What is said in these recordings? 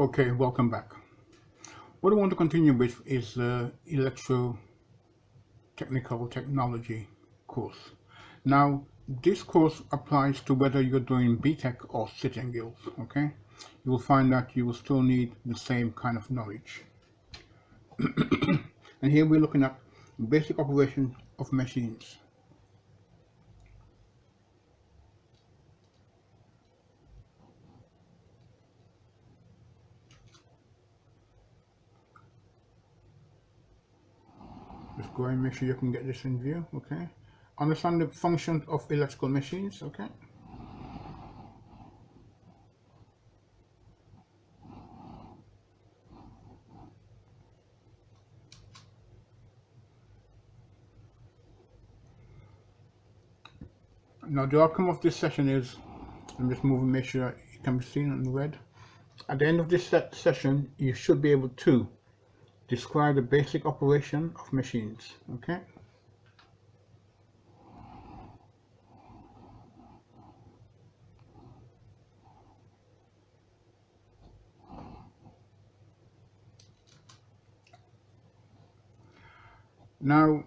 Okay, welcome back. What I want to continue with is the electrotechnical technology course. Now, this course applies to whether you're doing BTEC or Sitting Guilds, okay? You will find that you will still need the same kind of knowledge. And here we're looking at basic operation of machines. Just go and make sure you can get this in view, okay? Understand the functions of electrical machines, okay? Now the outcome of this session is, I'm just moving, make sure it can be seen in red. At the end of this session, you should be able to describe the basic operation of machines, okay? Now,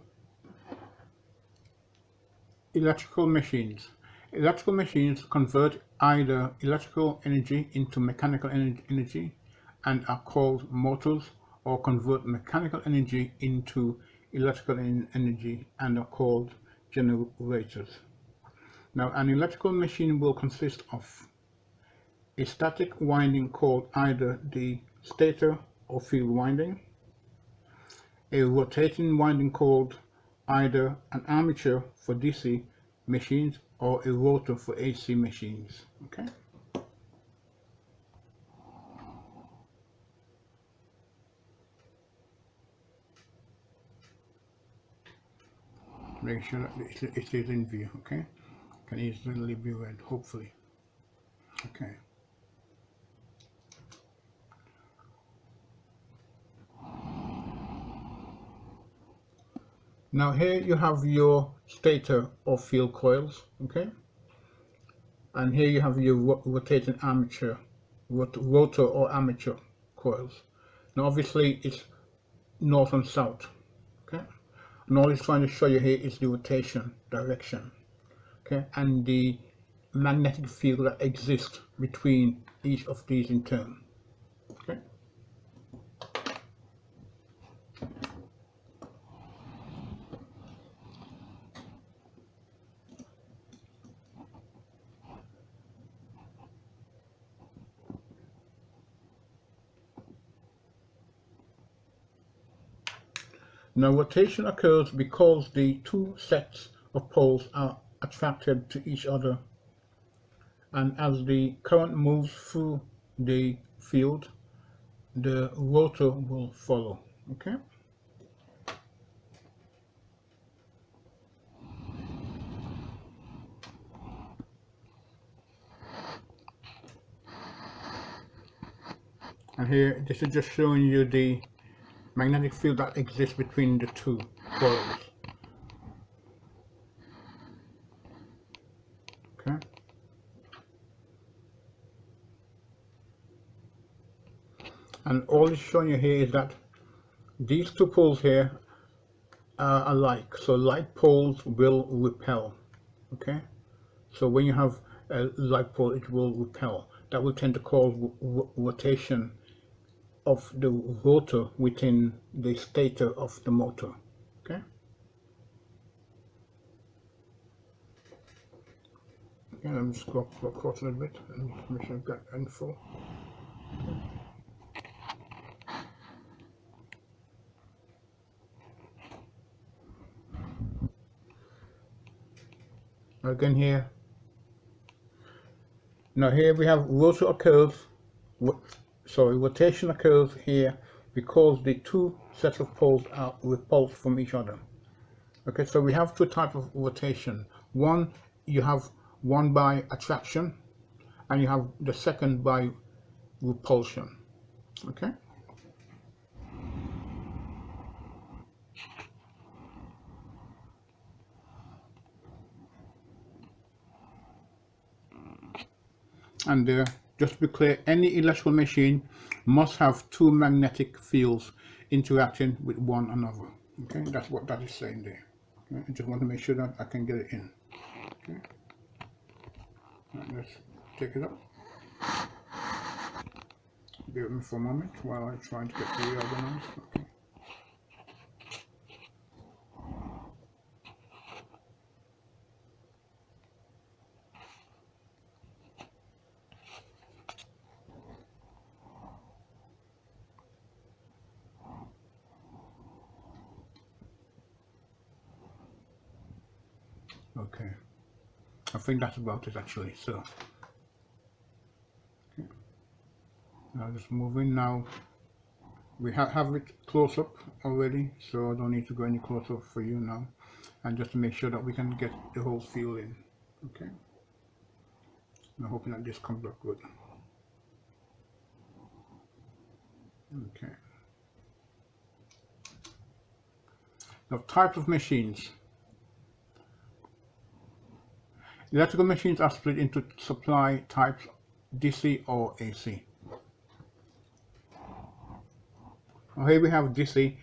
electrical machines. Electrical machines convert either electrical energy into mechanical energy and are called motors, or convert mechanical energy into electrical energy and are called generators. Now, an electrical machine will consist of a static winding called either the stator or field winding, a rotating winding called either an armature for DC machines or a rotor for AC machines. Okay. Make sure that it is in view. Okay. Can easily be read, hopefully. Okay. Now here you have your stator or field coils. Okay. And here you have your rotating armature, rotor or armature coils. Now obviously it's north and south, okay? And all it's trying to show you here is the rotation direction, okay? And the magnetic field that exists between each of these in turn, okay? Now rotation occurs because the two sets of poles are attracted to each other, and as the current moves through the field, the rotor will follow, okay? And here, this is just showing you the magnetic field that exists between the two coils. Okay. And all it's showing you here is that these two poles here are alike. So like poles will repel. Okay. So when you have a like pole, it will repel. That will tend to cause rotation of the rotor within the stator of the motor. Okay. Okay, let me just go across a little bit and make sure I've got info. Okay. Again here. Now here we have rotor occurs, rotation occurs here because the two sets of poles are repulsed from each other. Okay, so we have two types of rotation. One, you have one by attraction, and you have the second by repulsion. Okay. And just to be clear, any electrical machine must have two magnetic fields interacting with one another. Okay, that's what that is saying there. Okay? I just want to make sure that I can get it in. Okay, let's take it up. Bear with me for a moment while I try to get reorganized. Okay. Okay, I think that's about it actually. So, okay. Now just moving now. We have it close up already, so I don't need to go any closer for you now. And just to make sure that we can get the whole feel in. Okay. I'm hoping that this comes up good. Okay. Now, types of machines. Electrical machines are split into supply types, DC or AC. Now here we have DC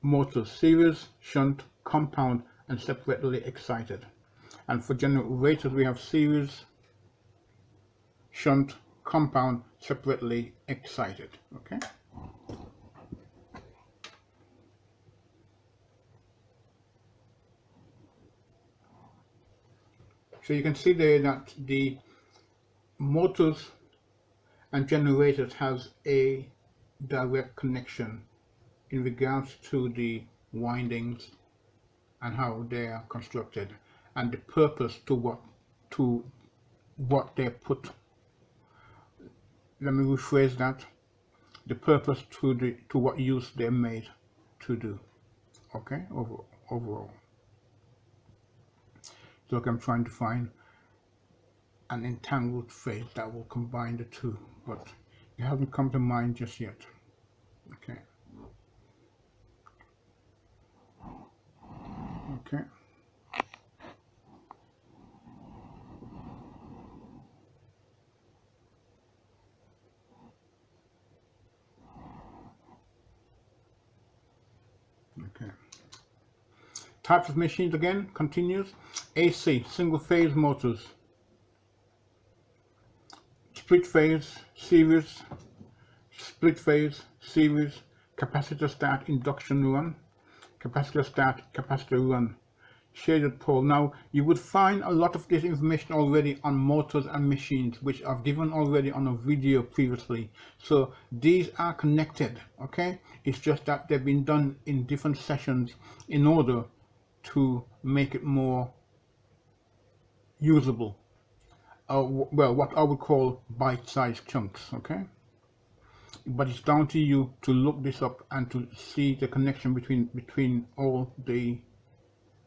motors, series, shunt, compound, and separately excited. And for generators, we have series, shunt, compound, separately excited. Okay. So you can see there that the motors and generators has a direct connection in regards to the windings and how they are constructed and the purpose to what they put. Let me rephrase that. The purpose to what use they're made to do. Okay, overall. So I'm trying to find an entangled phrase that will combine the two, but it hasn't come to mind just yet. Okay. Okay. Okay. Types of machines again continues. AC, single phase motors. Split phase, series, split phase, series, capacitor start, induction run, capacitor start, capacitor run, shaded pole. Now you would find a lot of this information already on motors and machines, which I've given already on a video previously. So these are connected, okay? It's just that they've been done in different sessions in order to make it more usable. Well, what I would call bite-sized chunks, okay? But it's down to you to look this up and to see the connection between all the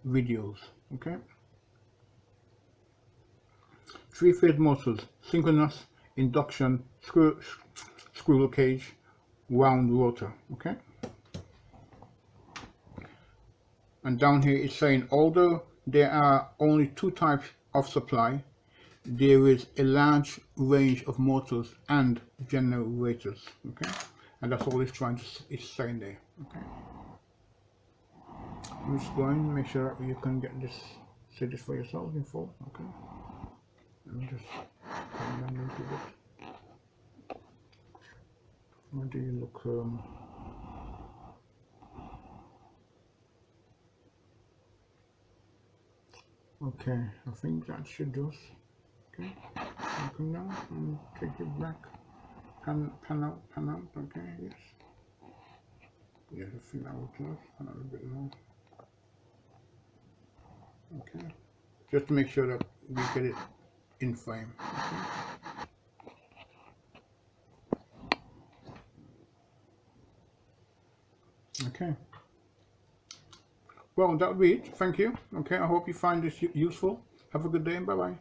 videos, okay? Three-phase motors, synchronous, induction, squirrel cage, wound rotor, okay? And down here it's saying, although there are only two types of supply, there is a large range of motors and generators, okay? And that's all it's saying there, okay? I'm just going to make sure that you can get this, see this for yourself in full, okay? Let me just come down a little bit. Where do you look? Okay, I think that should do. Okay, come down and take it back. Pan out, okay, yes. Yes, I think that will close, pan out a bit more. Okay, just to make sure that we get it in frame. Okay. Well, that will be it. Thank you. Okay, I hope you find this useful. Have a good day and bye-bye.